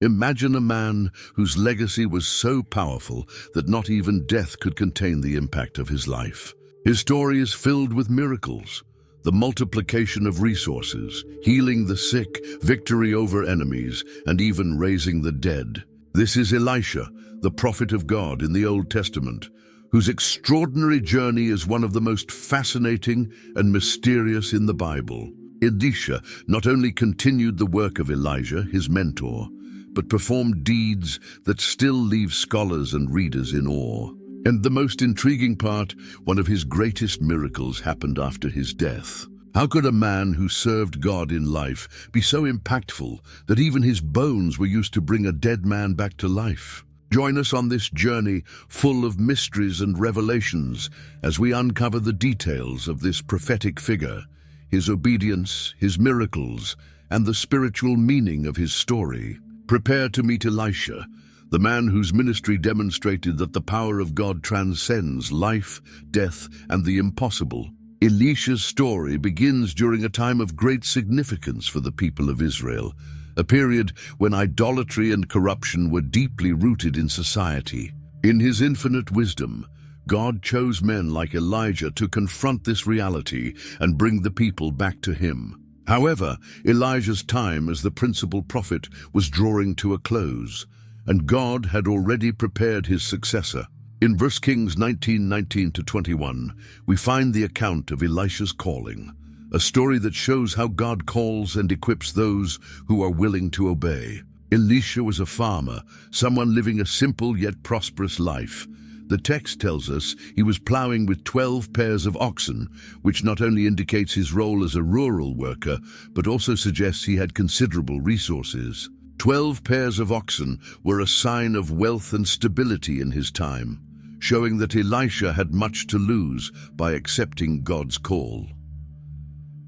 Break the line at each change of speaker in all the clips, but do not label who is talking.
Imagine a man whose legacy was so powerful that not even death could contain the impact of his life. His story is filled with miracles, the multiplication of resources, healing the sick, victory over enemies, and even raising the dead. This is Elisha, the prophet of God in the Old Testament, whose extraordinary journey is one of the most fascinating and mysterious in the Bible. Elisha not only continued the work of Elijah, his mentor, but performed deeds that still leave scholars and readers in awe. And the most intriguing part, one of his greatest miracles happened after his death. How could a man who served God in life be so impactful that even his bones were used to bring a dead man back to life? Join us on this journey full of mysteries and revelations as we uncover the details of this prophetic figure, his obedience, his miracles, and the spiritual meaning of his story. Prepare to meet Elisha, the man whose ministry demonstrated that the power of God transcends life, death, and the impossible. Elisha's story begins during a time of great significance for the people of Israel, a period when idolatry and corruption were deeply rooted in society. In his infinite wisdom, God chose men like Elijah to confront this reality and bring the people back to him. However, Elijah's time as the principal prophet was drawing to a close, and God had already prepared his successor. In 1 Kings 19:19-21, we find the account of Elisha's calling, a story that shows how God calls and equips those who are willing to obey. Elisha was a farmer, someone living a simple yet prosperous life. The text tells us he was plowing with 12 pairs of oxen, which not only indicates his role as a rural worker, but also suggests he had considerable resources. 12 pairs of oxen were a sign of wealth and stability in his time, showing that Elisha had much to lose by accepting God's call.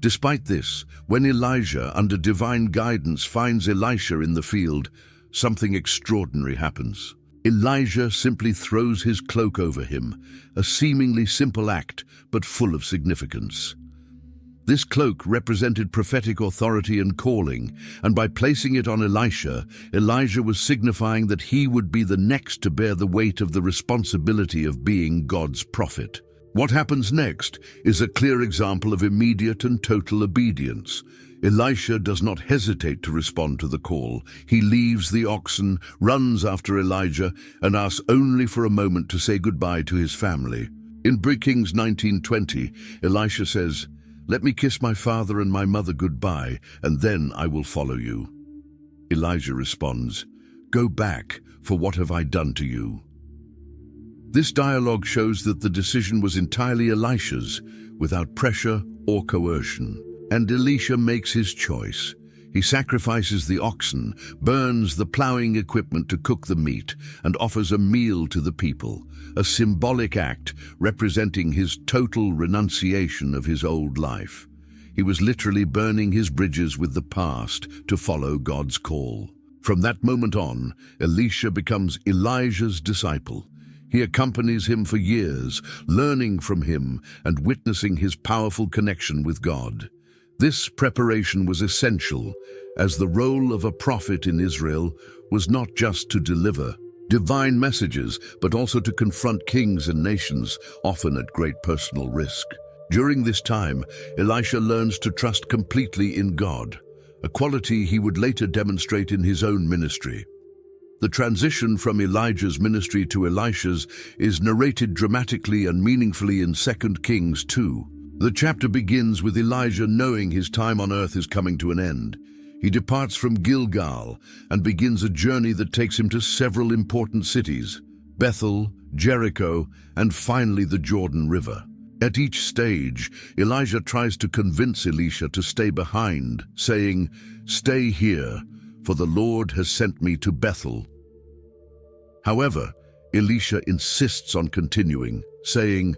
Despite this, when Elijah, under divine guidance, finds Elisha in the field, something extraordinary happens. Elijah simply throws his cloak over him, a seemingly simple act, but full of significance. This cloak represented prophetic authority and calling, and by placing it on Elisha, Elijah was signifying that he would be the next to bear the weight of the responsibility of being God's prophet. What happens next is a clear example of immediate and total obedience. Elisha does not hesitate to respond to the call. He leaves the oxen, runs after Elijah, and asks only for a moment to say goodbye to his family. In 1 Kings 19:20, Elisha says, "Let me kiss my father and my mother goodbye, and then I will follow you." Elijah responds, "Go back, for what have I done to you?" This dialogue shows that the decision was entirely Elisha's, without pressure or coercion. And Elisha makes his choice. He sacrifices the oxen, burns the plowing equipment to cook the meat, and offers a meal to the people, a symbolic act representing his total renunciation of his old life. He was literally burning his bridges with the past to follow God's call. From that moment on, Elisha becomes Elijah's disciple. He accompanies him for years, learning from him and witnessing his powerful connection with God. This preparation was essential, as the role of a prophet in Israel was not just to deliver divine messages, but also to confront kings and nations, often at great personal risk. During this time, Elisha learns to trust completely in God, a quality he would later demonstrate in his own ministry. The transition from Elijah's ministry to Elisha's is narrated dramatically and meaningfully in 2 Kings 2. The chapter begins with Elijah knowing his time on earth is coming to an end. He departs from Gilgal and begins a journey that takes him to several important cities, Bethel, Jericho, and finally the Jordan River. At each stage, Elijah tries to convince Elisha to stay behind, saying, "Stay here, for the Lord has sent me to Bethel." However, Elisha insists on continuing, saying,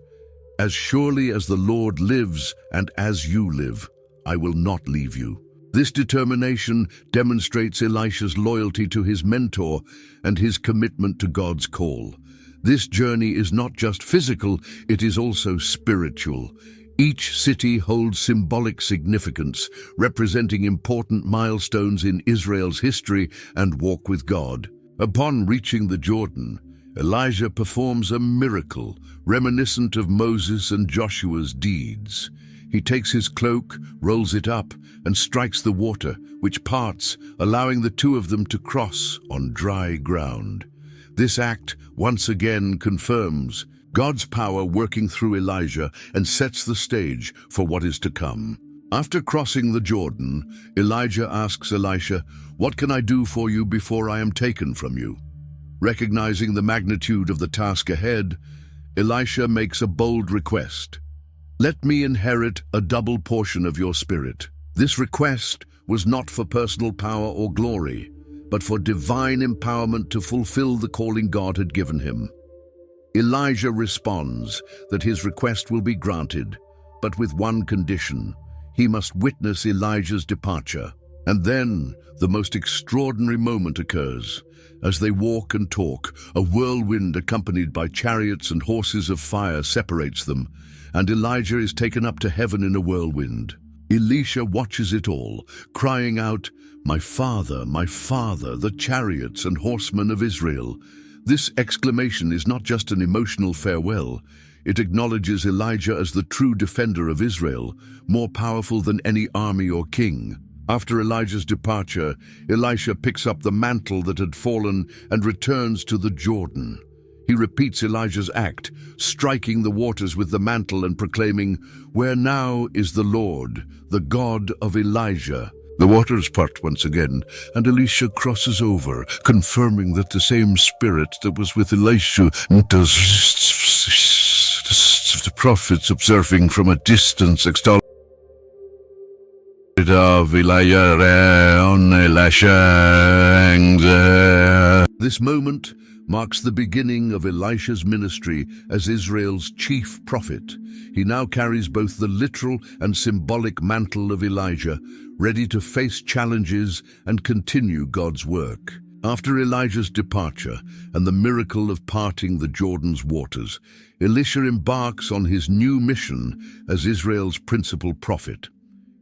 "As surely as the Lord lives and as you live, I will not leave you." This determination demonstrates Elisha's loyalty to his mentor and his commitment to God's call. This journey is not just physical, it is also spiritual. Each city holds symbolic significance, representing important milestones in Israel's history and walk with God. Upon reaching the Jordan, Elijah performs a miracle reminiscent of Moses and Joshua's deeds. He takes his cloak, rolls it up, and strikes the water, which parts, allowing the two of them to cross on dry ground. This act once again confirms God's power working through Elijah and sets the stage for what is to come. After crossing the Jordan, Elijah asks Elisha, "What can I do for you before I am taken from you?" Recognizing the magnitude of the task ahead, Elisha makes a bold request. "Let me inherit a double portion of your spirit." This request was not for personal power or glory, but for divine empowerment to fulfill the calling God had given him. Elijah responds that his request will be granted, but with one condition: he must witness Elijah's departure. And then the most extraordinary moment occurs. As they walk and talk, a whirlwind accompanied by chariots and horses of fire separates them, and Elijah is taken up to heaven in a whirlwind. Elisha watches it all, crying out, my father, the chariots and horsemen of Israel." This exclamation is not just an emotional farewell. It acknowledges Elijah as the true defender of Israel, more powerful than any army or king. After Elijah's departure, Elisha picks up the mantle that had fallen and returns to the Jordan. He repeats Elijah's act, striking the waters with the mantle and proclaiming, "Where now is the Lord, the God of Elijah." The waters part once again, and Elisha crosses over, confirming that the same spirit that was with Elisha does. The prophets, observing from a distance, extol of Elijah on Elisha. This moment marks the beginning of Elisha's ministry as Israel's chief prophet. He now carries both the literal and symbolic mantle of Elijah, ready to face challenges and continue God's work. After Elijah's departure and the miracle of parting the Jordan's waters, Elisha embarks on his new mission as Israel's principal prophet.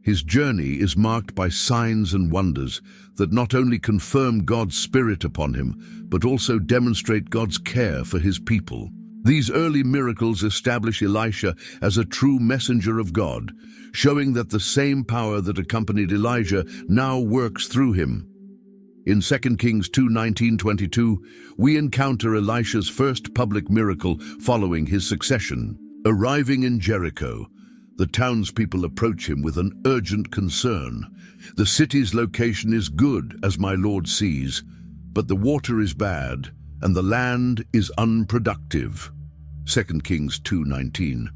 His journey is marked by signs and wonders that not only confirm God's Spirit upon him, but also demonstrate God's care for his people. These early miracles establish Elisha as a true messenger of God, showing that the same power that accompanied Elijah now works through him. In 2 Kings 2:19-22, we encounter Elisha's first public miracle following his succession. Arriving in Jericho, the townspeople approach him with an urgent concern. "The city's location is good, as my lord sees, but the water is bad, and the land is unproductive." 2 Kings 2:19.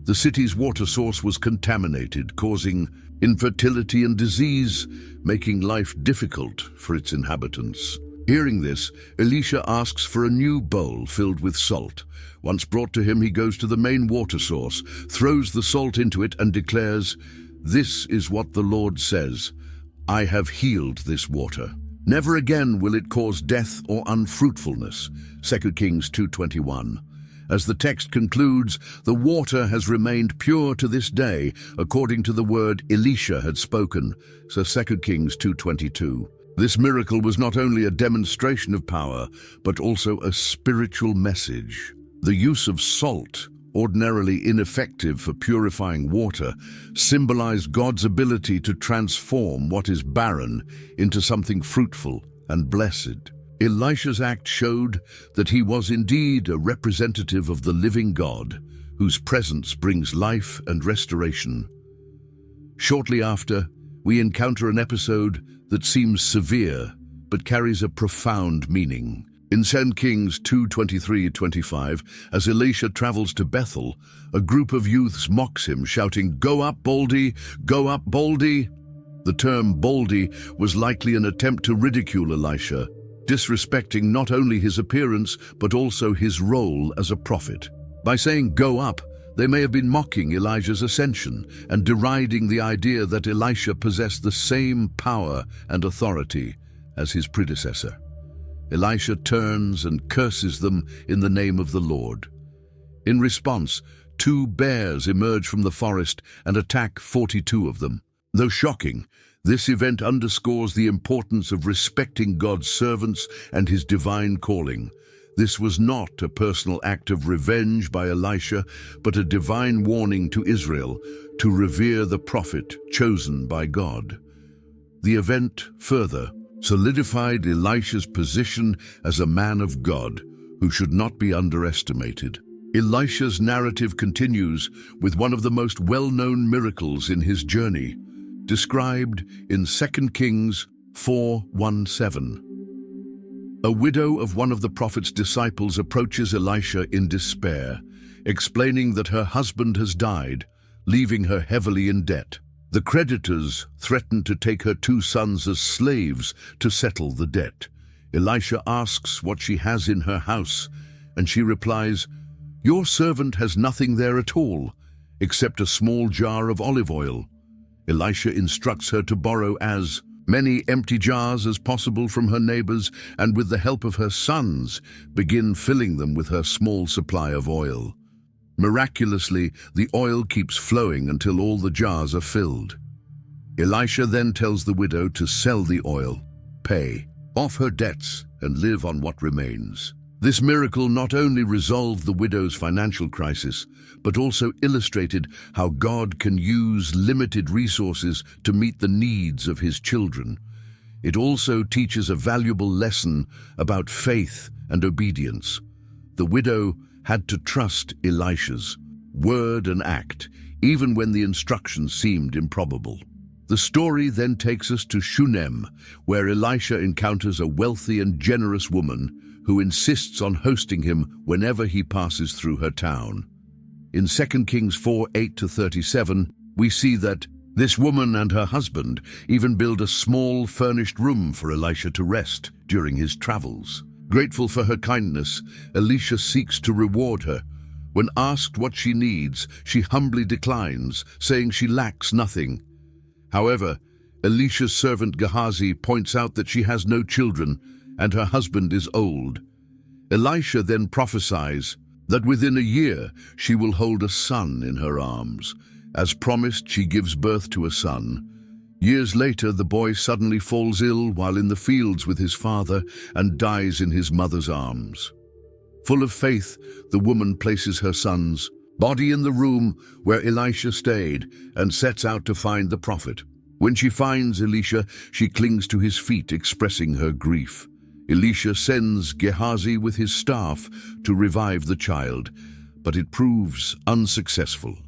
The city's water source was contaminated, causing infertility and disease, making life difficult for its inhabitants. Hearing this, Elisha asks for a new bowl filled with salt. Once brought to him, he goes to the main water source, throws the salt into it, and declares, "This is what the Lord says, I have healed this water. Never again will it cause death or unfruitfulness." 2 Kings 2:21. As the text concludes, the water has remained pure to this day, according to the word Elisha had spoken. So 2 Kings 2:22. This miracle was not only a demonstration of power, but also a spiritual message. The use of salt, ordinarily ineffective for purifying water, symbolized God's ability to transform what is barren into something fruitful and blessed. Elisha's act showed that he was indeed a representative of the living God, whose presence brings life and restoration. Shortly after, we encounter an episode that seems severe, but carries a profound meaning. In 2 Kings 2:23-25, as Elisha travels to Bethel, a group of youths mocks him, shouting, "Go up, Baldy! Go up, Baldy!" The term Baldy was likely an attempt to ridicule Elisha, disrespecting not only his appearance, but also his role as a prophet. By saying, "Go up," they may have been mocking Elijah's ascension and deriding the idea that Elisha possessed the same power and authority as his predecessor. Elisha turns and curses them in the name of the Lord. In response, 2 bears emerge from the forest and attack 42 of them. Though shocking, this event underscores the importance of respecting God's servants and his divine calling. This was not a personal act of revenge by Elisha, but a divine warning to Israel to revere the prophet chosen by God. The event further solidified Elisha's position as a man of God who should not be underestimated. Elisha's narrative continues with one of the most well-known miracles in his journey, described in 2 Kings 4:1-7. A widow of one of the prophet's disciples approaches Elisha in despair, explaining that her husband has died, leaving her heavily in debt. The creditors threaten to take her 2 sons as slaves to settle the debt. Elisha asks what she has in her house, and she replies, "Your servant has nothing there at all, except a small jar of olive oil." Elisha instructs her to borrow as many empty jars as possible from her neighbors, and with the help of her sons, begin filling them with her small supply of oil. Miraculously, the oil keeps flowing until all the jars are filled. Elisha then tells the widow to sell the oil, pay off her debts, and live on what remains. This miracle not only resolved the widow's financial crisis, but also illustrated how God can use limited resources to meet the needs of his children. It also teaches a valuable lesson about faith and obedience. The widow had to trust Elisha's word and act, even when the instructions seemed improbable. The story then takes us to Shunem, where Elisha encounters a wealthy and generous woman who insists on hosting him whenever he passes through her town. In 2 Kings 4:8-37, we see that this woman and her husband even build a small furnished room for Elisha to rest during his travels. Grateful for her kindness, Elisha seeks to reward her. When asked what she needs, she humbly declines, saying she lacks nothing. However, Elisha's servant Gehazi points out that she has no children and her husband is old. Elisha then prophesies that within a year she will hold a son in her arms. As promised, she gives birth to a son. Years later, the boy suddenly falls ill while in the fields with his father and dies in his mother's arms. Full of faith, the woman places her son's body in the room where Elisha stayed and sets out to find the prophet. When she finds Elisha, she clings to his feet, expressing her grief. Elisha sends Gehazi with his staff to revive the child, but it proves unsuccessful.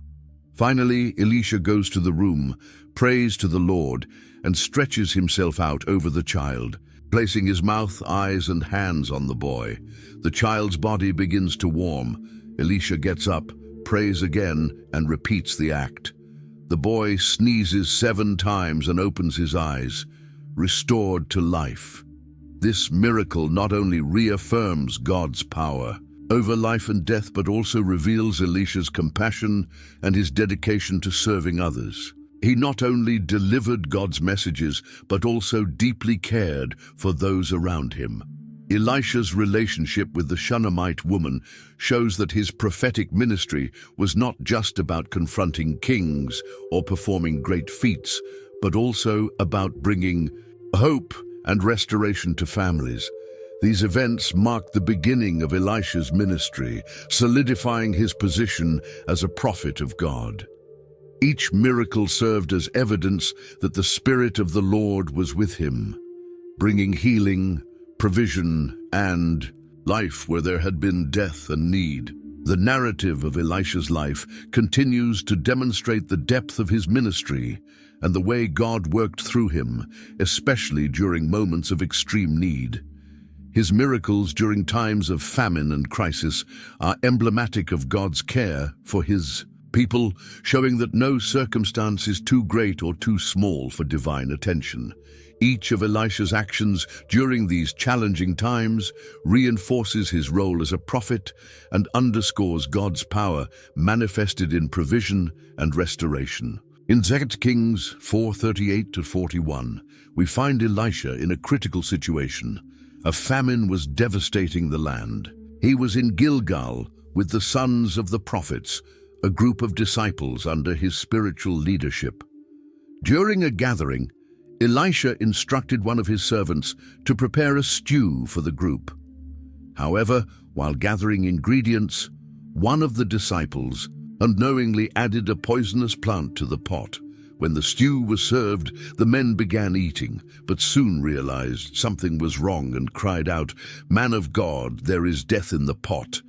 Finally, Elisha goes to the room, prays to the Lord, and stretches himself out over the child, placing his mouth, eyes, and hands on the boy. The child's body begins to warm. Elisha gets up, prays again, and repeats the act. The boy sneezes 7 times and opens his eyes, restored to life. This miracle not only reaffirms God's power over life and death, but also reveals Elisha's compassion and his dedication to serving others. He not only delivered God's messages, but also deeply cared for those around him. Elisha's relationship with the Shunammite woman shows that his prophetic ministry was not just about confronting kings or performing great feats, but also about bringing hope and restoration to families. These events marked the beginning of Elisha's ministry, solidifying his position as a prophet of God. Each miracle served as evidence that the Spirit of the Lord was with him, bringing healing, provision, and life where there had been death and need. The narrative of Elisha's life continues to demonstrate the depth of his ministry and the way God worked through him, especially during moments of extreme need. His miracles during times of famine and crisis are emblematic of God's care for his people, showing that no circumstance is too great or too small for divine attention. Each of Elisha's actions during these challenging times reinforces his role as a prophet and underscores God's power manifested in provision and restoration. In 2 Kings 4:38-41, we find Elisha in a critical situation. A famine was devastating the land. He was in Gilgal with the sons of the prophets, a group of disciples under his spiritual leadership. During a gathering, Elisha instructed one of his servants to prepare a stew for the group. However, while gathering ingredients, one of the disciples unknowingly added a poisonous plant to the pot. When the stew was served, the men began eating, but soon realized something was wrong and cried out, "Man of God, there is death in the pot."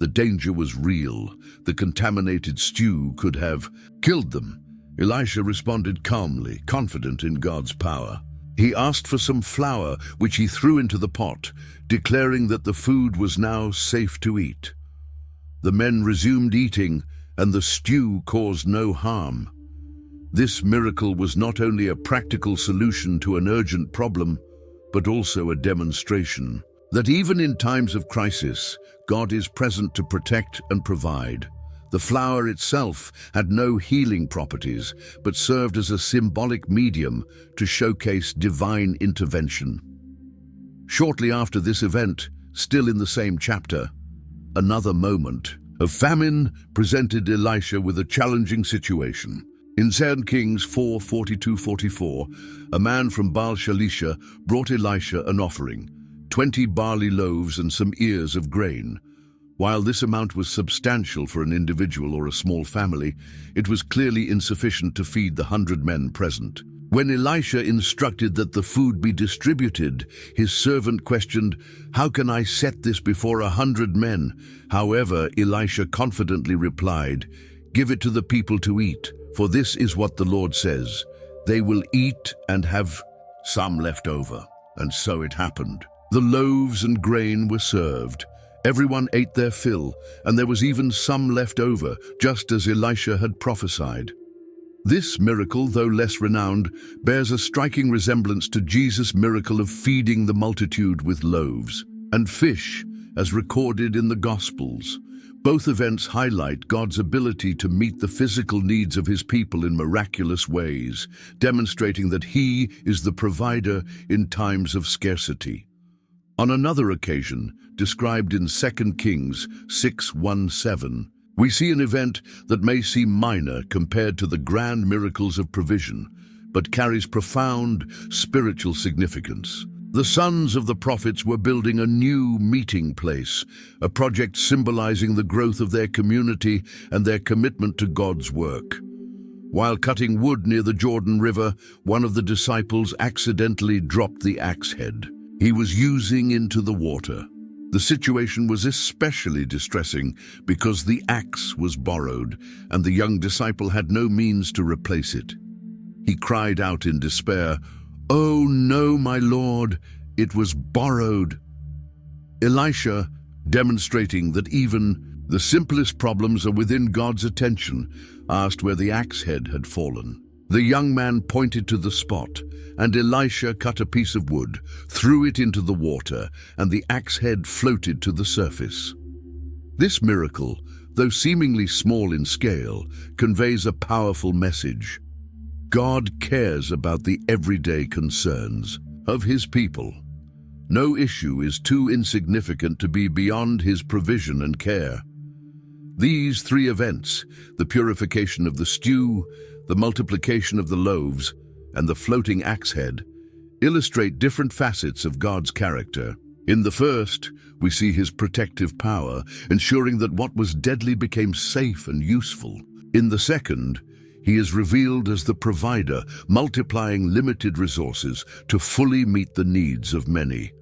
The danger was real. The contaminated stew could have killed them. Elisha responded calmly, confident in God's power. He asked for some flour, which he threw into the pot, declaring that the food was now safe to eat. The men resumed eating, and the stew caused no harm. This miracle was not only a practical solution to an urgent problem, but also a demonstration that even in times of crisis, God is present to protect and provide. The flour itself had no healing properties, but served as a symbolic medium to showcase divine intervention. Shortly after this event, still in the same chapter, another moment of famine presented Elisha with a challenging situation. In 2 Kings 4:42-44, a man from Baal-Shalisha brought Elisha an offering, 20 barley loaves and some ears of grain. While this amount was substantial for an individual or a small family, it was clearly insufficient to feed the 100 men present. When Elisha instructed that the food be distributed, his servant questioned, "How can I set this before 100 men?" However, Elisha confidently replied, "Give it to the people to eat, for this is what the Lord says. They will eat and have some left over." And so it happened. The loaves and grain were served. Everyone ate their fill, and there was even some left over, just as Elisha had prophesied. This miracle, though less renowned, bears a striking resemblance to Jesus' miracle of feeding the multitude with loaves and fish, as recorded in the Gospels. Both events highlight God's ability to meet the physical needs of his people in miraculous ways, demonstrating that he is the provider in times of scarcity. On another occasion, described in 2 Kings 6:1-7, we see an event that may seem minor compared to the grand miracles of provision, but carries profound spiritual significance. The sons of the prophets were building a new meeting place, a project symbolizing the growth of their community and their commitment to God's work. While cutting wood near the Jordan River, one of the disciples accidentally dropped the axe head he was using into the water. The situation was especially distressing because the axe was borrowed and the young disciple had no means to replace it. He cried out in despair, "Oh no, my Lord, it was borrowed." Elisha, demonstrating that even the simplest problems are within God's attention, asked where the axe head had fallen. The young man pointed to the spot, and Elisha cut a piece of wood, threw it into the water, and the axe head floated to the surface. This miracle, though seemingly small in scale, conveys a powerful message. God cares about the everyday concerns of his people. No issue is too insignificant to be beyond his provision and care. These three events, the purification of the stew, the multiplication of the loaves, and the floating axe head, illustrate different facets of God's character. In the first, we see his protective power, ensuring that what was deadly became safe and useful. In the second, he is revealed as the provider, multiplying limited resources to fully meet the needs of many.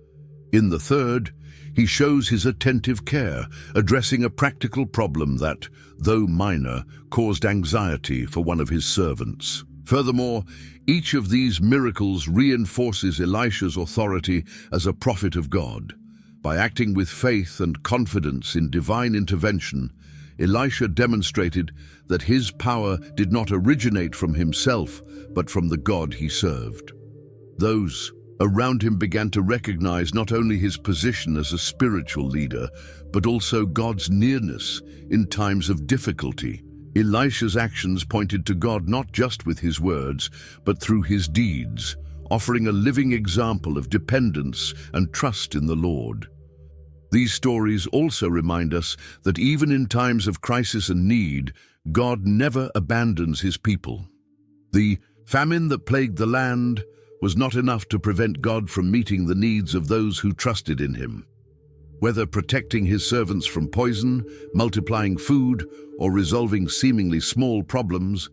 In the third, he shows his attentive care, addressing a practical problem that, though minor, caused anxiety for one of his servants. Furthermore, each of these miracles reinforces Elisha's authority as a prophet of God. By acting with faith and confidence in divine intervention, Elisha demonstrated that his power did not originate from himself, but from the God he served. Those around him began to recognize not only his position as a spiritual leader, but also God's nearness in times of difficulty. Elisha's actions pointed to God not just with his words, but through his deeds, offering a living example of dependence and trust in the Lord. These stories also remind us that even in times of crisis and need, God never abandons his people. The famine that plagued the land was not enough to prevent God from meeting the needs of those who trusted in him. Whether protecting his servants from poison, multiplying food, or resolving seemingly small problems,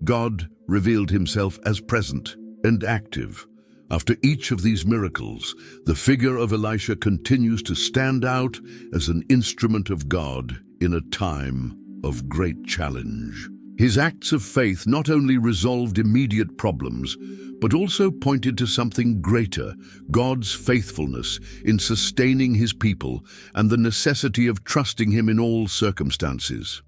God revealed himself as present and active. After each of these miracles, the figure of Elisha continues to stand out as an instrument of God in a time of great challenge. His acts of faith not only resolved immediate problems, but also pointed to something greater, God's faithfulness in sustaining his people and the necessity of trusting him in all circumstances.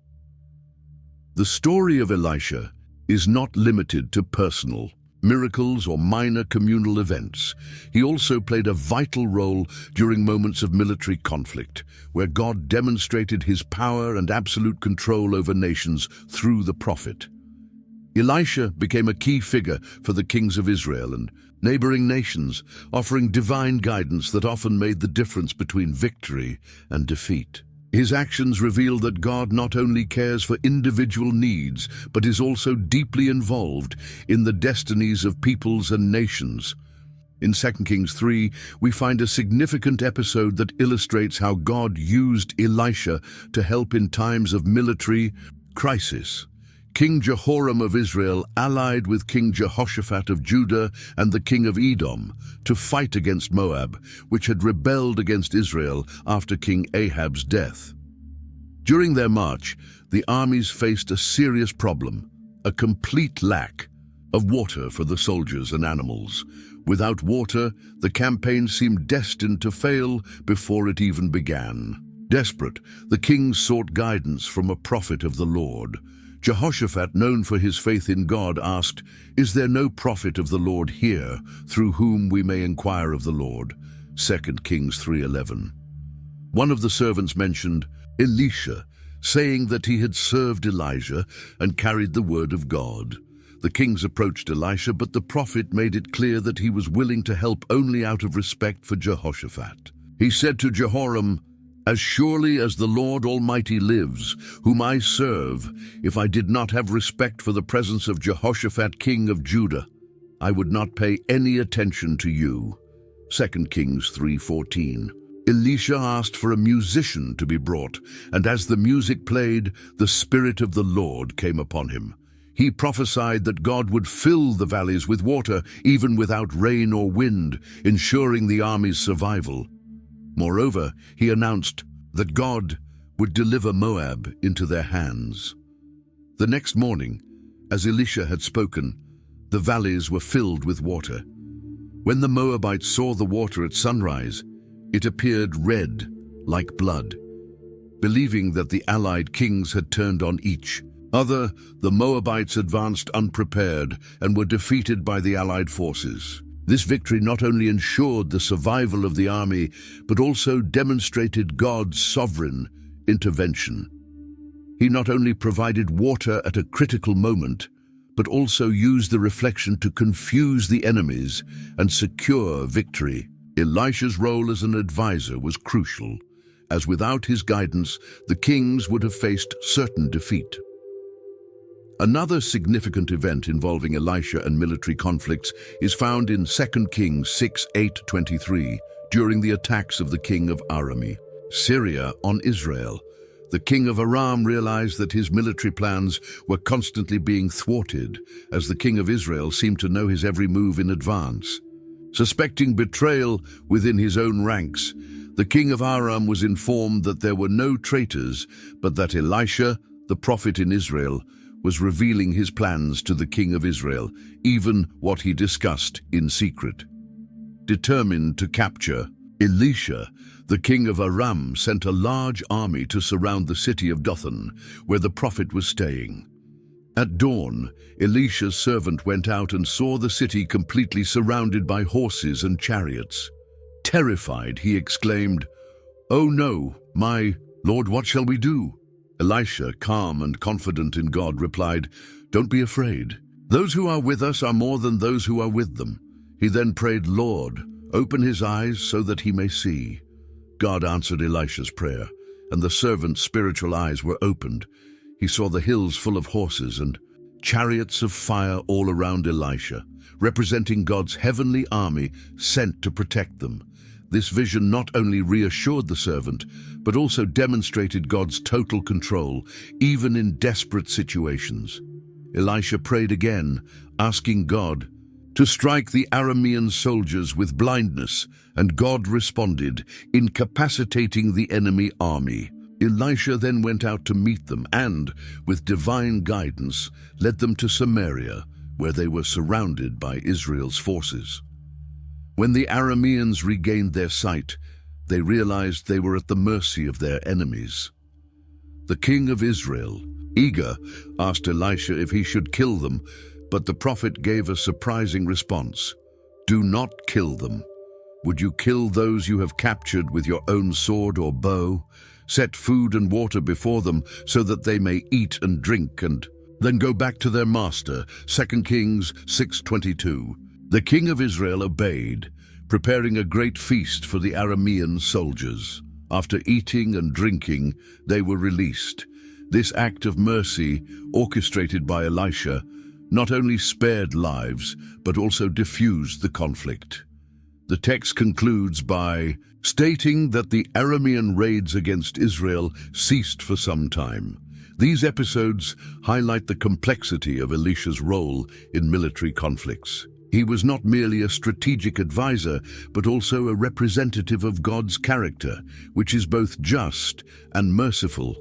The story of Elisha is not limited to personal miracles or minor communal events. He also played a vital role during moments of military conflict, where God demonstrated his power and absolute control over nations through the prophet. Elisha became a key figure for the kings of Israel and neighboring nations, offering divine guidance that often made the difference between victory and defeat. His actions reveal that God not only cares for individual needs, but is also deeply involved in the destinies of peoples and nations. In 2 Kings 3, we find a significant episode that illustrates how God used Elisha to help in times of military crisis. King Jehoram of Israel allied with King Jehoshaphat of Judah and the king of Edom to fight against Moab, which had rebelled against Israel after King Ahab's death. During their march, the armies faced a serious problem, a complete lack of water for the soldiers and animals. Without water, the campaign seemed destined to fail before it even began. Desperate, the kings sought guidance from a prophet of the Lord. Jehoshaphat, known for his faith in God, asked, "Is there no prophet of the Lord here, through whom we may inquire of the Lord?" 2 Kings 3:11. One of the servants mentioned Elisha, saying that he had served Elijah and carried the word of God. The kings approached Elisha, but the prophet made it clear that he was willing to help only out of respect for Jehoshaphat. He said to Jehoram, "As surely as the Lord Almighty lives, whom I serve, if I did not have respect for the presence of Jehoshaphat, king of Judah, I would not pay any attention to you." 2 Kings 3:14. Elisha asked for a musician to be brought, and as the music played, the Spirit of the Lord came upon him. He prophesied that God would fill the valleys with water, even without rain or wind, ensuring the army's survival. Moreover, he announced that God would deliver Moab into their hands. The next morning, as Elisha had spoken, the valleys were filled with water. When the Moabites saw the water at sunrise, it appeared red like blood. Believing that the allied kings had turned on each other, the Moabites advanced unprepared and were defeated by the allied forces. This victory not only ensured the survival of the army, but also demonstrated God's sovereign intervention. He not only provided water at a critical moment, but also used the reflection to confuse the enemies and secure victory. Elisha's role as an advisor was crucial, as without his guidance, the kings would have faced certain defeat. Another significant event involving Elisha and military conflicts is found in 2 Kings 6:8-23, during the attacks of the king of Aram, Syria, on Israel. The king of Aram realized that his military plans were constantly being thwarted, as the king of Israel seemed to know his every move in advance. Suspecting betrayal within his own ranks, the king of Aram was informed that there were no traitors, but that Elisha, the prophet in Israel, was revealing his plans to the king of Israel, even what he discussed in secret. Determined to capture Elisha, the king of Aram sent a large army to surround the city of Dothan, where the prophet was staying. At dawn, Elisha's servant went out and saw the city completely surrounded by horses and chariots. Terrified, he exclaimed, "Oh no, my Lord, what shall we do?" Elisha, calm and confident in God, replied, "Don't be afraid. Those who are with us are more than those who are with them." He then prayed, "Lord, open his eyes so that he may see." God answered Elisha's prayer, and the servant's spiritual eyes were opened. He saw the hills full of horses and chariots of fire all around Elisha, representing God's heavenly army sent to protect them. This vision not only reassured the servant, but also demonstrated God's total control, even in desperate situations. Elisha prayed again, asking God to strike the Aramean soldiers with blindness, and God responded, incapacitating the enemy army. Elisha then went out to meet them and, with divine guidance, led them to Samaria, where they were surrounded by Israel's forces. When the Arameans regained their sight, they realized they were at the mercy of their enemies. The king of Israel, eager, asked Elisha if he should kill them, but the prophet gave a surprising response. "Do not kill them. Would you kill those you have captured with your own sword or bow? Set food and water before them so that they may eat and drink and then go back to their master." 2 Kings 6:22. The king of Israel obeyed, preparing a great feast for the Aramean soldiers. After eating and drinking, they were released. This act of mercy, orchestrated by Elisha, not only spared lives, but also diffused the conflict. The text concludes by stating that the Aramean raids against Israel ceased for some time. These episodes highlight the complexity of Elisha's role in military conflicts. He was not merely a strategic advisor, but also a representative of God's character, which is both just and merciful.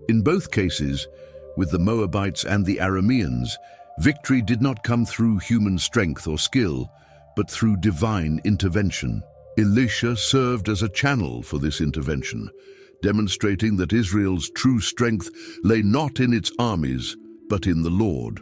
In both cases, with the Moabites and the Arameans, victory did not come through human strength or skill, but through divine intervention. Elisha served as a channel for this intervention, demonstrating that Israel's true strength lay not in its armies, but in the Lord.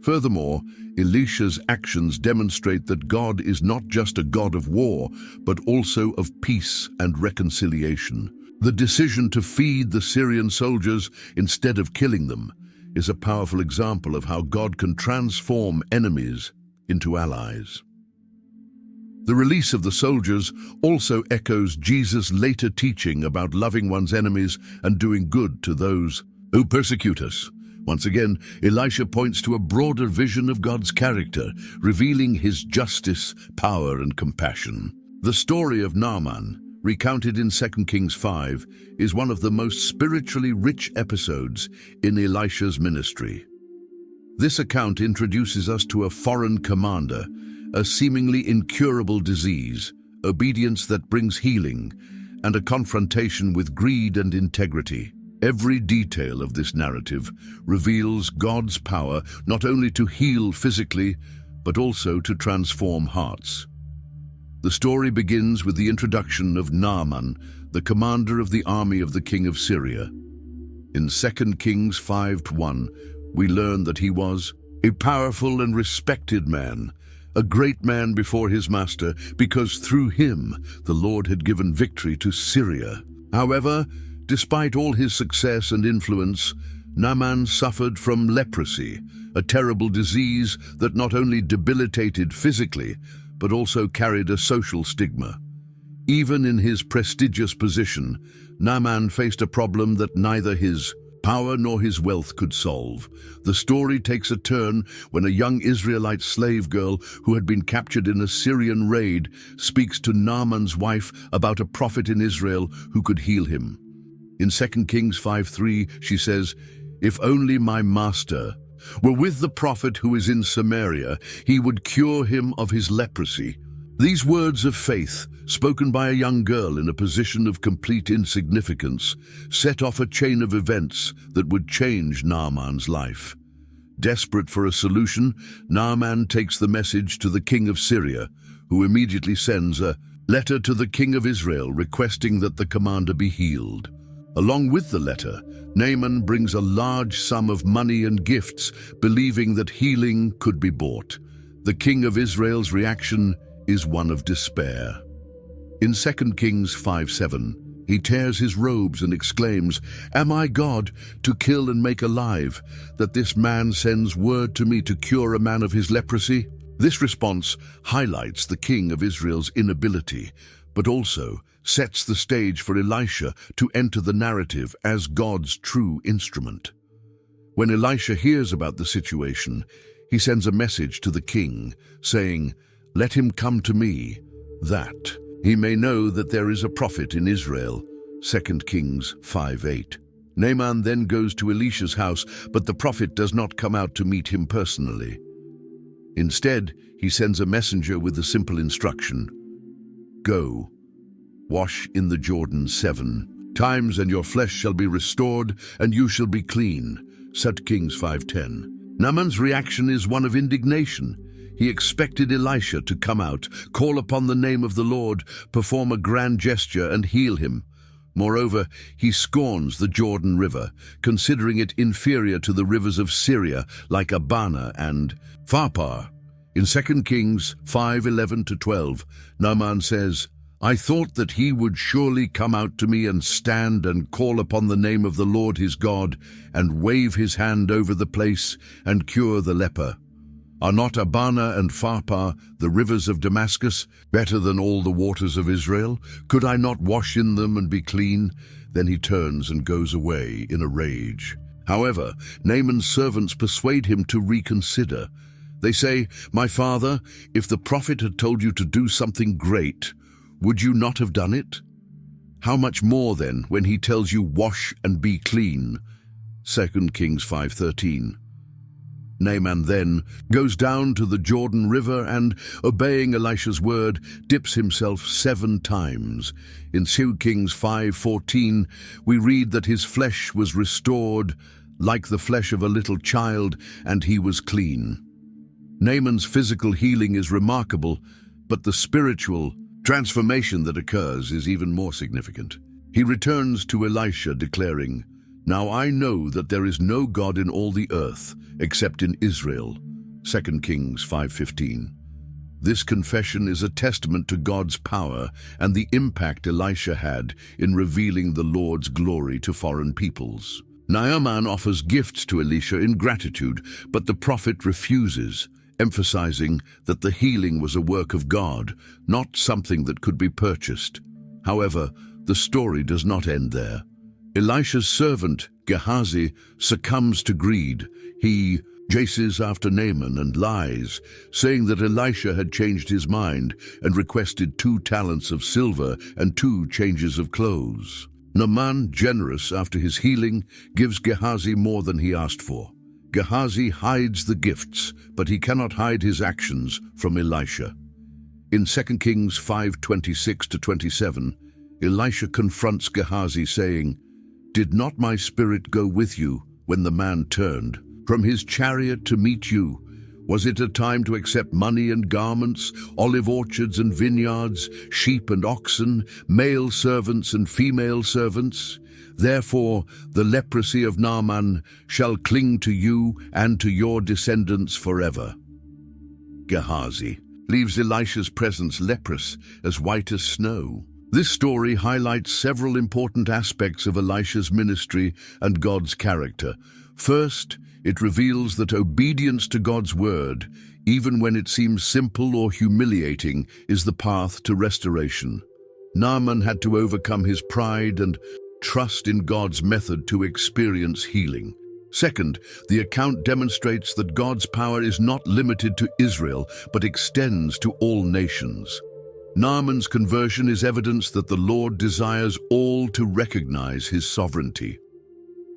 Furthermore, Elisha's actions demonstrate that God is not just a God of war, but also of peace and reconciliation. The decision to feed the Syrian soldiers instead of killing them is a powerful example of how God can transform enemies into allies. The release of the soldiers also echoes Jesus' later teaching about loving one's enemies and doing good to those who persecute us. Once again, Elisha points to a broader vision of God's character, revealing his justice, power, and compassion. The story of Naaman, recounted in 2 Kings 5, is one of the most spiritually rich episodes in Elisha's ministry. This account introduces us to a foreign commander, a seemingly incurable disease, obedience that brings healing, and a confrontation with greed and integrity. Every detail of this narrative reveals God's power not only to heal physically, but also to transform hearts. The story begins with the introduction of Naaman, the commander of the army of the king of Syria. In 2 Kings 5:1, we learn that he was a powerful and respected man, a great man before his master, because through him the Lord had given victory to Syria. However, despite all his success and influence, Naaman suffered from leprosy, a terrible disease that not only debilitated physically, but also carried a social stigma. Even in his prestigious position, Naaman faced a problem that neither his power nor his wealth could solve. The story takes a turn when a young Israelite slave girl who had been captured in a Syrian raid speaks to Naaman's wife about a prophet in Israel who could heal him. In 2 Kings 5:3, she says, "If only my master were with the prophet who is in Samaria, he would cure him of his leprosy." These words of faith, spoken by a young girl in a position of complete insignificance, set off a chain of events that would change Naaman's life. Desperate for a solution, Naaman takes the message to the king of Syria, who immediately sends a letter to the king of Israel requesting that the commander be healed. Along with the letter, Naaman brings a large sum of money and gifts, believing that healing could be bought. The king of Israel's reaction is one of despair. In 2 Kings 5:7, he tears his robes and exclaims, "Am I God to kill and make alive, that this man sends word to me to cure a man of his leprosy?" This response highlights the king of Israel's inability, but also sets the stage for Elisha to enter the narrative as God's true instrument. When Elisha hears about the situation, he sends a message to the king, saying, "Let him come to me, that he may know that there is a prophet in Israel." 2 Kings 5:8. Naaman then goes to Elisha's house, but the prophet does not come out to meet him personally. Instead, he sends a messenger with a simple instruction: "Go, wash in the Jordan 7 times, and your flesh shall be restored, and you shall be clean." 2 Kings 5:10. Naaman's reaction is one of indignation. He expected Elisha to come out, call upon the name of the Lord, perform a grand gesture, and heal him. Moreover, he scorns the Jordan River, considering it inferior to the rivers of Syria like Abana and Pharpar. In 2 Kings 5:11-12, Naaman says, "I thought that he would surely come out to me and stand and call upon the name of the Lord his God and wave his hand over the place and cure the leper. Are not Abana and Pharpar, the rivers of Damascus, better than all the waters of Israel? Could I not wash in them and be clean?" Then he turns and goes away in a rage. However, Naaman's servants persuade him to reconsider. They say, "My father, if the prophet had told you to do something great, would you not have done it? How much more then when he tells you, 'Wash and be clean'?" 2 Kings 5:13. Naaman then goes down to the Jordan River and, obeying Elisha's word, dips himself 7 times. In 2 Kings 5:14, we read that his flesh was restored like the flesh of a little child, and he was clean. Naaman's physical healing is remarkable, but the spiritual transformation that occurs is even more significant. He returns to Elisha declaring, "Now I know that there is no God in all the earth except in Israel." 2 Kings 5:15. This confession is a testament to God's power and the impact Elisha had in revealing the Lord's glory to foreign peoples. Naaman offers gifts to Elisha in gratitude, but the prophet refuses, emphasizing that the healing was a work of God, not something that could be purchased. However, the story does not end there. Elisha's servant, Gehazi, succumbs to greed. He chases after Naaman and lies, saying that Elisha had changed his mind and requested 2 talents of silver and 2 changes of clothes. Naaman, generous after his healing, gives Gehazi more than he asked for. Gehazi hides the gifts, but he cannot hide his actions from Elisha. In 2 Kings 5:26-27, Elisha confronts Gehazi, saying, "Did not my spirit go with you when the man turned from his chariot to meet you? Was it a time to accept money and garments, olive orchards and vineyards, sheep and oxen, male servants and female servants? Therefore, the leprosy of Naaman shall cling to you and to your descendants forever." Gehazi leaves Elisha's presence leprous, as white as snow. This story highlights several important aspects of Elisha's ministry and God's character. First, it reveals that obedience to God's word, even when it seems simple or humiliating, is the path to restoration. Naaman had to overcome his pride and trust in God's method to experience healing. Second, the account demonstrates that God's power is not limited to Israel, but extends to all nations. Naaman's conversion is evidence that the Lord desires all to recognize his sovereignty.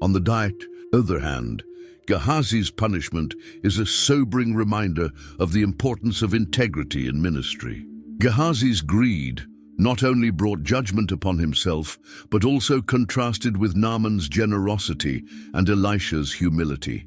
On the other hand, Gehazi's punishment is a sobering reminder of the importance of integrity in ministry. Gehazi's greed not only brought judgment upon himself, but also contrasted with Naaman's generosity and Elisha's humility.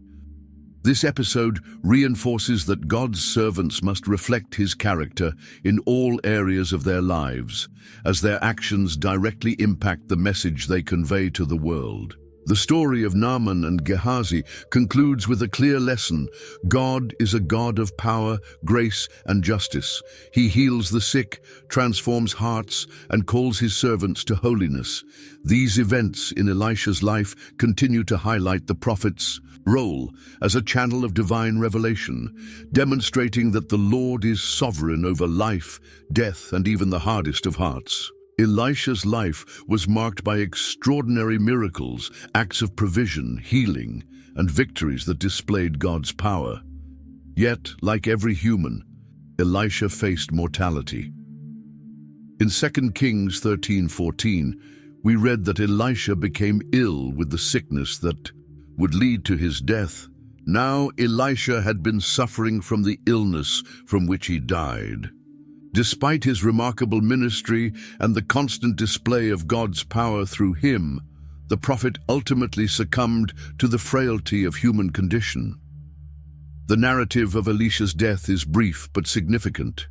This episode reinforces that God's servants must reflect his character in all areas of their lives, as their actions directly impact the message they convey to the world. The story of Naaman and Gehazi concludes with a clear lesson. God is a God of power, grace, and justice. He heals the sick, transforms hearts, and calls his servants to holiness. These events in Elisha's life continue to highlight the prophet's role as a channel of divine revelation, demonstrating that the Lord is sovereign over life, death, and even the hardest of hearts. Elisha's life was marked by extraordinary miracles, acts of provision, healing, and victories that displayed God's power. Yet, like every human, Elisha faced mortality. In 2 Kings 13:14, we read that Elisha became ill with the sickness that would lead to his death. Now Elisha had been suffering from the illness from which he died. Despite his remarkable ministry and the constant display of God's power through him, the prophet ultimately succumbed to the frailty of human condition. The narrative of Elisha's death is brief but significant.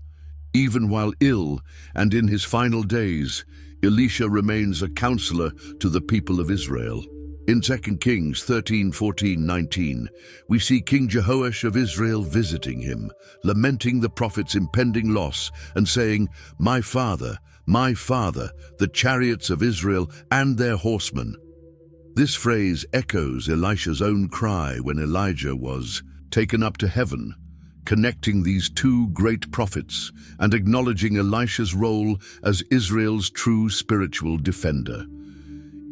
Even while ill and in his final days, Elisha remains a counselor to the people of Israel. In 2 Kings 13:14-19, we see King Jehoash of Israel visiting him, lamenting the prophet's impending loss and saying, my father, the chariots of Israel and their horsemen." This phrase echoes Elisha's own cry when Elijah was taken up to heaven, connecting these two great prophets and acknowledging Elisha's role as Israel's true spiritual defender.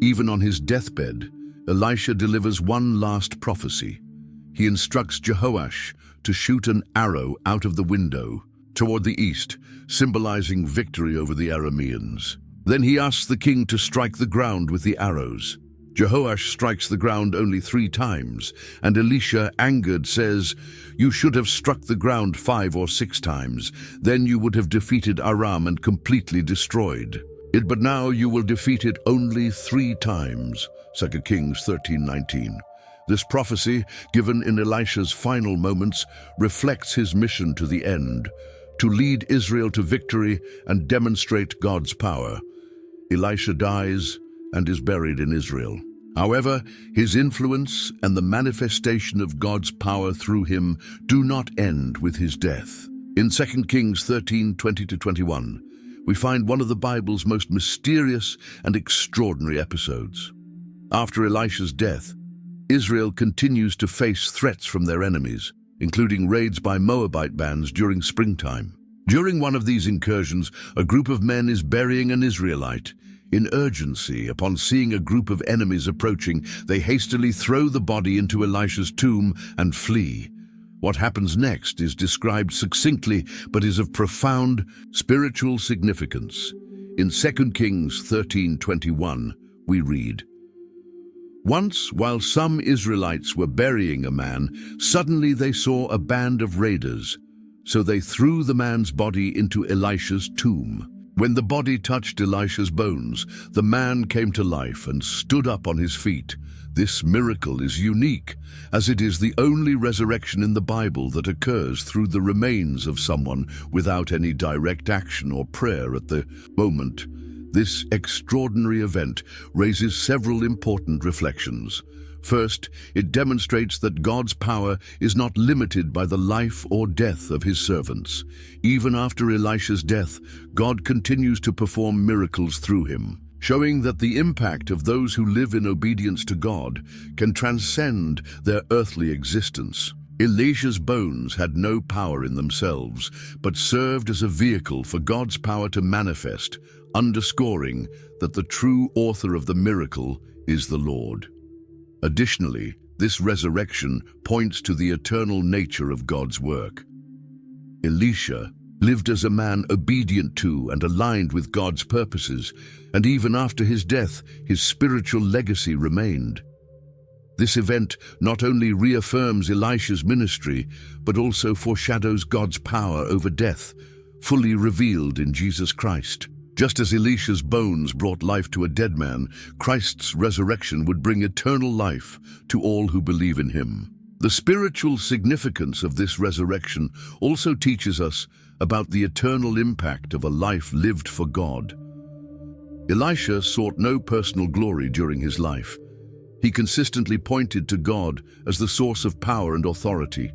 Even on his deathbed, Elisha delivers one last prophecy. He instructs Jehoash to shoot an arrow out of the window toward the east, symbolizing victory over the Arameans. Then he asks the king to strike the ground with the arrows. Jehoash strikes the ground only 3 times, and Elisha, angered, says, "You should have struck the ground 5 or 6 times. Then you would have defeated Aram and completely destroyed it. But now you will defeat it only 3 times." 2 Kings 13:19. This prophecy, given in Elisha's final moments, reflects his mission to the end, to lead Israel to victory and demonstrate God's power. Elisha dies and is buried in Israel. However, his influence and the manifestation of God's power through him do not end with his death. In 2 Kings 13:20-21, we find one of the Bible's most mysterious and extraordinary episodes. After Elisha's death, Israel continues to face threats from their enemies, including raids by Moabite bands during springtime. During one of these incursions, a group of men is burying an Israelite. In urgency, upon seeing a group of enemies approaching, they hastily throw the body into Elisha's tomb and flee. What happens next is described succinctly, but is of profound spiritual significance. In 2 Kings 13:21, we read, "Once, while some Israelites were burying a man, suddenly they saw a band of raiders. So they threw the man's body into Elisha's tomb. When the body touched Elisha's bones, the man came to life and stood up on his feet. This miracle is unique, as it is the only resurrection in the Bible that occurs through the remains of someone without any direct action or prayer at the moment. This extraordinary event raises several important reflections. First, it demonstrates that God's power is not limited by the life or death of his servants. Even after Elisha's death, God continues to perform miracles through him, showing that the impact of those who live in obedience to God can transcend their earthly existence. Elisha's bones had no power in themselves, but served as a vehicle for God's power to manifest, underscoring that the true author of the miracle is the Lord. Additionally, this resurrection points to the eternal nature of God's work. Elisha lived as a man obedient to and aligned with God's purposes, and even after his death, his spiritual legacy remained. This event not only reaffirms Elisha's ministry, but also foreshadows God's power over death, fully revealed in Jesus Christ. Just as Elisha's bones brought life to a dead man, Christ's resurrection would bring eternal life to all who believe in him. The spiritual significance of this resurrection also teaches us about the eternal impact of a life lived for God. Elisha sought no personal glory during his life. He consistently pointed to God as the source of power and authority.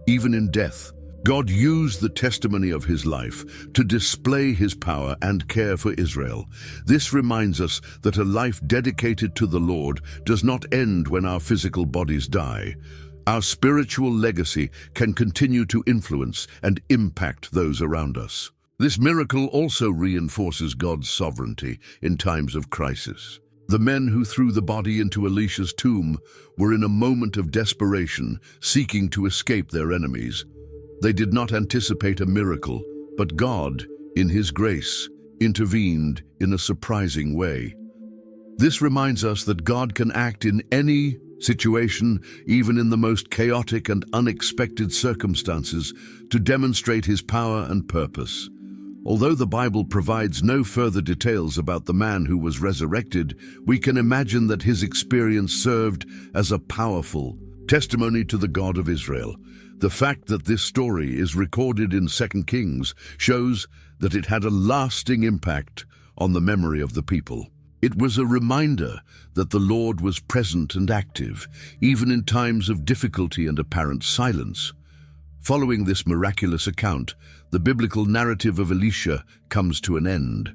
Even in death, God used the testimony of his life to display his power and care for Israel. This reminds us that a life dedicated to the Lord does not end when our physical bodies die. Our spiritual legacy can continue to influence and impact those around us. This miracle also reinforces God's sovereignty in times of crisis. The men who threw the body into Elisha's tomb were in a moment of desperation, seeking to escape their enemies. They did not anticipate a miracle, but God, in His grace, intervened in a surprising way. This reminds us that God can act in any situation, even in the most chaotic and unexpected circumstances, to demonstrate His power and purpose. Although the Bible provides no further details about the man who was resurrected, we can imagine that his experience served as a powerful testimony to the God of Israel. The fact that this story is recorded in 2 Kings shows that it had a lasting impact on the memory of the people. It was a reminder that the Lord was present and active, even in times of difficulty and apparent silence. Following this miraculous account, the biblical narrative of Elisha comes to an end.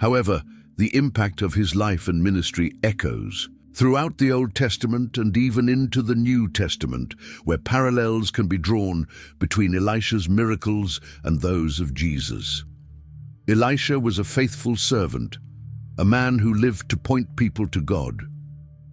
However, the impact of his life and ministry echoes throughout the Old Testament and even into the New Testament, where parallels can be drawn between Elisha's miracles and those of Jesus. Elisha was a faithful servant, a man who lived to point people to God.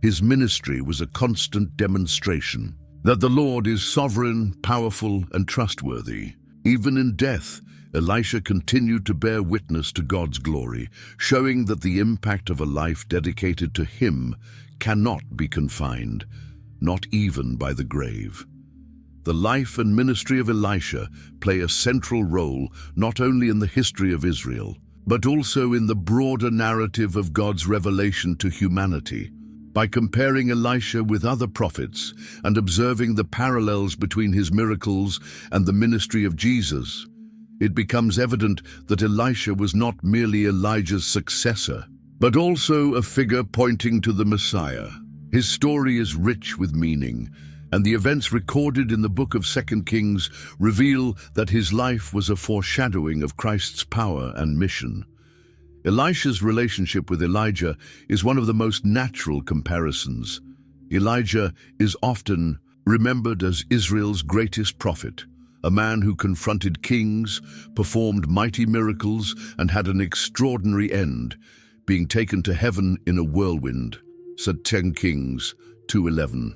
His ministry was a constant demonstration that the Lord is sovereign, powerful, and trustworthy. Even in death, Elisha continued to bear witness to God's glory, showing that the impact of a life dedicated to Him cannot be confined, not even by the grave. The life and ministry of Elisha play a central role not only in the history of Israel, but also in the broader narrative of God's revelation to humanity. By comparing Elisha with other prophets and observing the parallels between his miracles and the ministry of Jesus, it becomes evident that Elisha was not merely Elijah's successor, but also a figure pointing to the Messiah. His story is rich with meaning, and the events recorded in the book of 2 Kings reveal that his life was a foreshadowing of Christ's power and mission. Elisha's relationship with Elijah is one of the most natural comparisons. Elijah is often remembered as Israel's greatest prophet, a man who confronted kings, performed mighty miracles, and had an extraordinary end, being taken to heaven in a whirlwind. 2 Kings 2:11.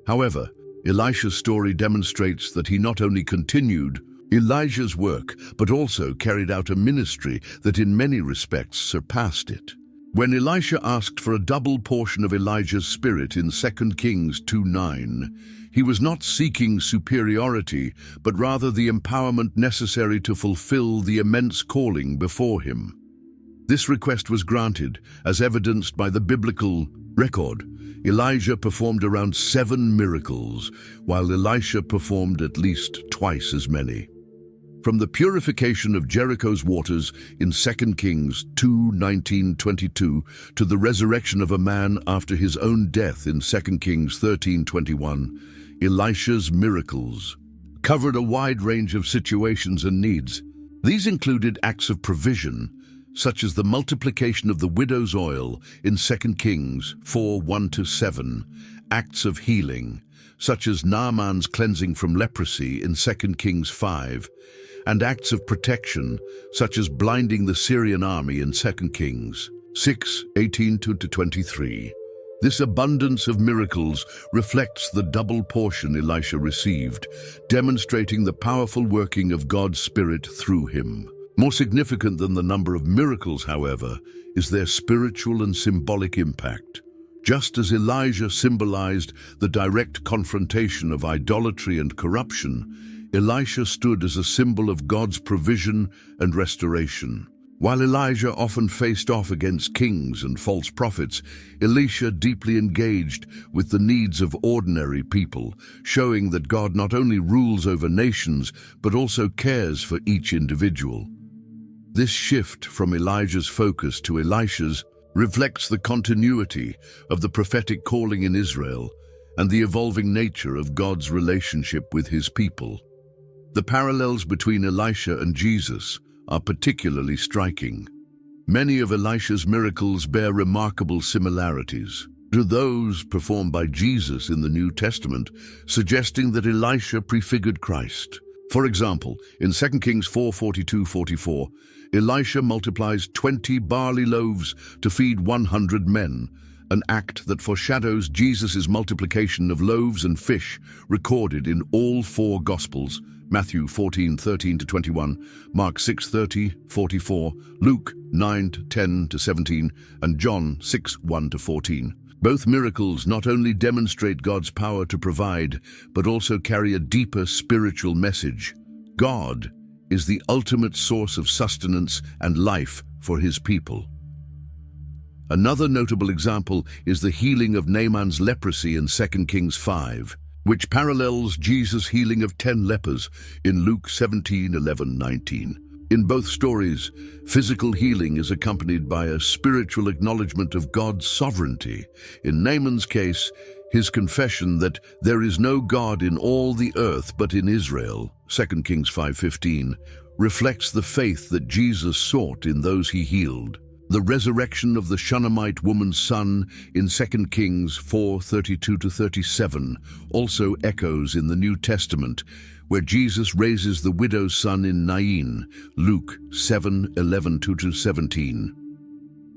However, Elisha's story demonstrates that he not only continued Elijah's work, but also carried out a ministry that in many respects surpassed it. When Elisha asked for a double portion of Elijah's spirit in 2 Kings 2:9, he was not seeking superiority, but rather the empowerment necessary to fulfill the immense calling before him. This request was granted, as evidenced by the biblical record. Elijah performed around 7 miracles, while Elisha performed at least twice as many. From the purification of Jericho's waters in 2 Kings 2:19-22 to the resurrection of a man after his own death in 2 Kings 13:21, Elisha's miracles covered a wide range of situations and needs. These included acts of provision, such as the multiplication of the widow's oil in 2 Kings 4:1-7, acts of healing, such as Naaman's cleansing from leprosy in 2 Kings 5, and acts of protection, such as blinding the Syrian army in 2 Kings 6:18-23. This abundance of miracles reflects the double portion Elisha received, demonstrating the powerful working of God's Spirit through him. More significant than the number of miracles, however, is their spiritual and symbolic impact. Just as Elijah symbolized the direct confrontation of idolatry and corruption, Elisha stood as a symbol of God's provision and restoration. While Elijah often faced off against kings and false prophets, Elisha deeply engaged with the needs of ordinary people, showing that God not only rules over nations, but also cares for each individual. This shift from Elijah's focus to Elisha's reflects the continuity of the prophetic calling in Israel and the evolving nature of God's relationship with his people. The parallels between Elisha and Jesus are particularly striking. Many of Elisha's miracles bear remarkable similarities to those performed by Jesus in the New Testament, suggesting that Elisha prefigured Christ. For example, in 2 Kings 4:42-44, Elisha multiplies 20 barley loaves to feed 100 men, an act that foreshadows Jesus' multiplication of loaves and fish recorded in all four Gospels: Matthew 14:13-21, Mark 6:30-44, Luke 9:10-17, and John 6:1-14. Both miracles not only demonstrate God's power to provide, but also carry a deeper spiritual message. God is the ultimate source of sustenance and life for his people. Another notable example is the healing of Naaman's leprosy in 2 Kings 5, which parallels Jesus' healing of 10 lepers in Luke 17:11-19. In both stories, physical healing is accompanied by a spiritual acknowledgement of God's sovereignty. In Naaman's case, his confession that there is no God in all the earth but in Israel, 2 Kings 5:15, reflects the faith that Jesus sought in those he healed. The resurrection of the Shunammite woman's son in 2 Kings 4:32-37 also echoes in the New Testament, where Jesus raises the widow's son in Nain, Luke 7:11-17.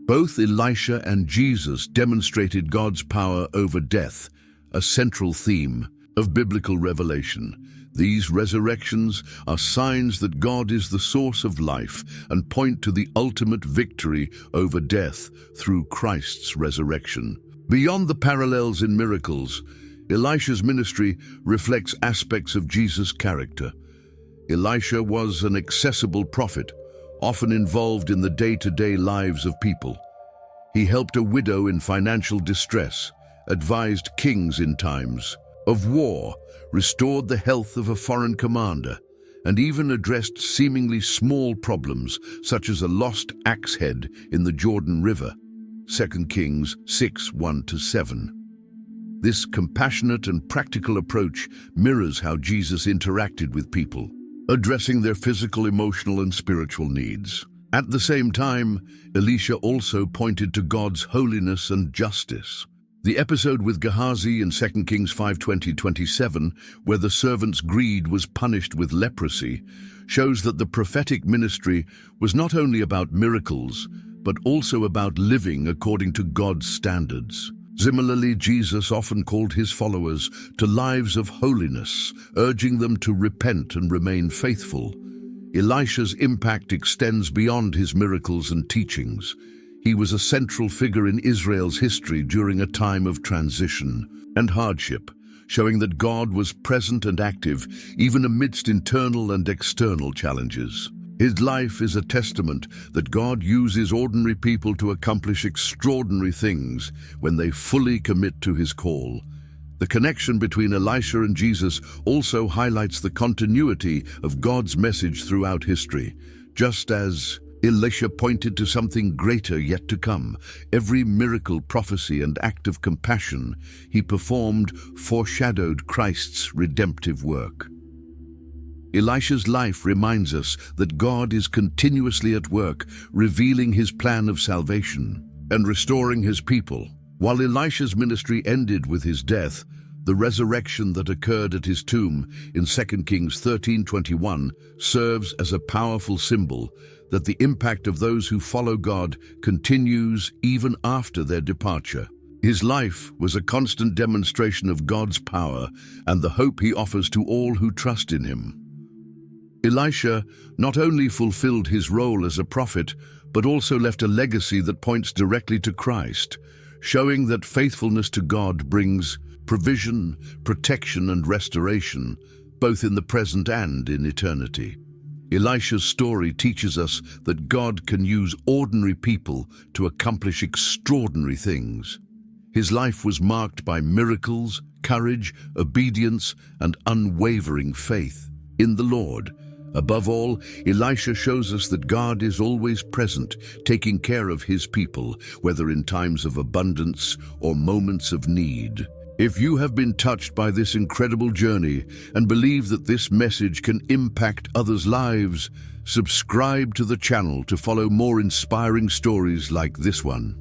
Both Elisha and Jesus demonstrated God's power over death, a central theme of biblical revelation. These resurrections are signs that God is the source of life and point to the ultimate victory over death through Christ's resurrection. Beyond the parallels in miracles, Elisha's ministry reflects aspects of Jesus' character. Elisha was an accessible prophet, often involved in the day-to-day lives of people. He helped a widow in financial distress, advised kings in times of war, restored the health of a foreign commander, and even addressed seemingly small problems such as a lost axe head in the Jordan River, 2 Kings 6:1-7. This compassionate and practical approach mirrors how Jesus interacted with people, addressing their physical, emotional, and spiritual needs. At the same time, Elisha also pointed to God's holiness and justice. The episode with Gehazi in 2 Kings 5:20-27, where the servant's greed was punished with leprosy, shows that the prophetic ministry was not only about miracles, but also about living according to God's standards. Similarly, Jesus often called his followers to lives of holiness, urging them to repent and remain faithful. Elisha's impact extends beyond his miracles and teachings. He was a central figure in Israel's history during a time of transition and hardship, showing that God was present and active even amidst internal and external challenges. His life is a testament that God uses ordinary people to accomplish extraordinary things when they fully commit to his call. The connection between Elisha and Jesus also highlights the continuity of God's message throughout history. Just as Elisha pointed to something greater yet to come, every miracle, prophecy, and act of compassion he performed foreshadowed Christ's redemptive work. Elisha's life reminds us that God is continuously at work, revealing his plan of salvation and restoring his people. While Elisha's ministry ended with his death, the resurrection that occurred at his tomb in 2 Kings 13:21 serves as a powerful symbol that the impact of those who follow God continues even after their departure. His life was a constant demonstration of God's power and the hope he offers to all who trust in him. Elisha not only fulfilled his role as a prophet, but also left a legacy that points directly to Christ, showing that faithfulness to God brings provision, protection, and restoration, both in the present and in eternity. Elisha's story teaches us that God can use ordinary people to accomplish extraordinary things. His life was marked by miracles, courage, obedience, and unwavering faith in the Lord. Above all, Elisha shows us that God is always present, taking care of his people, whether in times of abundance or moments of need. If you have been touched by this incredible journey and believe that this message can impact others' lives, subscribe to the channel to follow more inspiring stories like this one.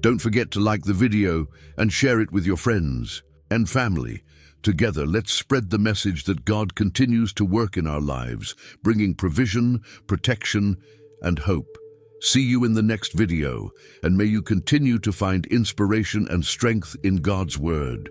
Don't forget to like the video and share it with your friends and family to Together, let's spread the message that God continues to work in our lives, bringing provision, protection, and hope. See you in the next video, and may you continue to find inspiration and strength in God's Word.